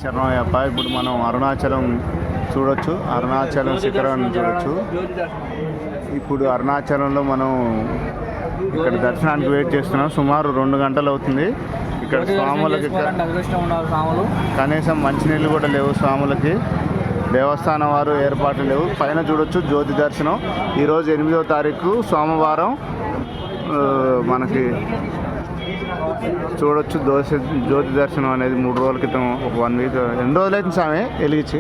శరణయ్యప్ప. ఇప్పుడు మనం అరుణాచలం చూడొచ్చు, అరుణాచలం శిఖరాన్ని చూడొచ్చు. ఇప్పుడు అరుణాచలంలో మనం ఇక్కడ దర్శనానికి వెయిట్ చేస్తున్నాం. సుమారు 2 గంటలు అవుతుంది. ఇక్కడ స్వాములకి కనీసం మంచినీళ్ళు కూడా లేవు. స్వాములకి దేవస్థానం వారు ఏర్పాట్లు లేవు. పైన చూడొచ్చు జ్యోతి దర్శనం. ఈరోజు 8వ తారీఖు సోమవారం. మనకి చూడొచ్చు జ్యోతి దర్శనం అనేది 3 రోజుల క్రితం, ఒక 1 వీక్ 2 రోజులు అయితే స్వామి వెలిగించి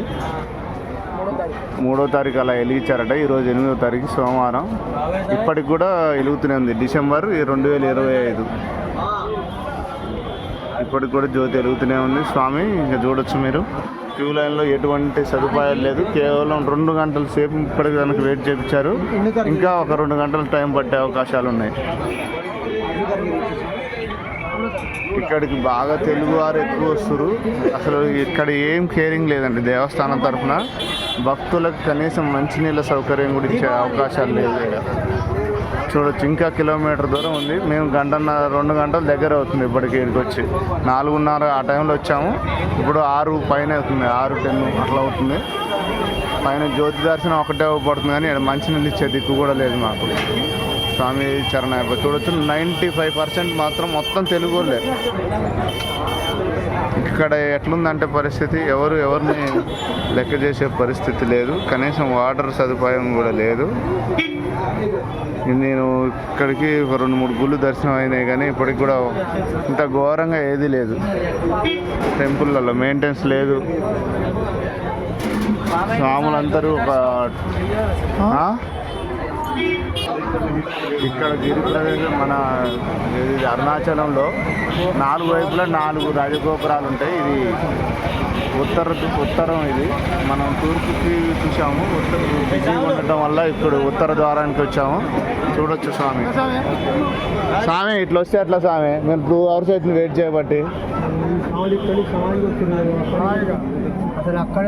3వ తారీఖు అలా వెలిగించారట. ఈరోజు 8వ తారీఖు సోమవారం. ఇప్పటికి కూడా వెలుగుతూనే ఉంది. డిసెంబర్ 2025 ఇప్పటికి కూడా జ్యోతి వెలుగుతూనే ఉంది స్వామి. ఇంకా చూడొచ్చు మీరు. క్యూ లైన్లో ఎటువంటి సదుపాయాలు లేదు. కేవలం 2 గంటల సేపు ఇప్పటికి కనుక వెయిట్ చేయించారు. ఇంకా ఒక 2 గంటల టైం పట్టే అవకాశాలు ఉన్నాయి. ఇక్కడికి బాగా తెలుగు వారు ఎక్కువ వస్తారు. అసలు ఇక్కడ ఏం కేరింగ్ లేదండి దేవస్థానం తరఫున. భక్తులకు కనీసం మంచినీళ్ళ సౌకర్యం కూడా ఇచ్చే అవకాశాలు లేదు. చూడొచ్చు ఇంకా కిలోమీటర్ దూరం ఉంది. మేము 2 గంటల దగ్గర అవుతుంది ఇప్పటికి. ఇక్కడికి వచ్చి 4:30 ఆ టైంలో వచ్చాము. ఇప్పుడు 6 పైన అవుతుంది, 6:10 అట్లా అవుతుంది. పైన జ్యోతి దర్శనం ఒకటే పడుతుంది, కానీ మంచినీళ్ళు ఇచ్చే దిక్కు కూడా లేదు మాకు. స్వామి శరణయ్యప్ప. చూడొచ్చు 95% మాత్రం మొత్తం తెలుగు వాళ్ళే. ఇక్కడ ఎట్లుందంటే పరిస్థితి, ఎవరిని లెక్క చేసే పరిస్థితి లేదు. కనీసం వాటర్ సదుపాయం కూడా లేదు. నేను ఇక్కడికి 2-3 గుళ్ళు దర్శనం అయినాయి, కానీ ఇప్పటికి కూడా ఇంత ఘోరంగా ఏది లేదు. టెంపుల్లలో మెయింటెనెన్స్ లేదు. స్వాములందరూ ఇక్కడ గిరి ప్రదేశం మన అరుణాచలంలో 4 వైపులా 4 రాజగోపురాలు ఉంటాయి. ఇది ఉత్తరం. ఇది మనం తూర్పుకి చూసాము. బిజీగా ఉండటం వల్ల ఇప్పుడు ఉత్తర ద్వారానికి వచ్చాము. చూడొచ్చు స్వామి. ఇట్లా వస్తే అట్లా స్వామి. మేము 2 hours అవుతుంది వెయిట్ చేయబట్టి. అసలు అక్కడ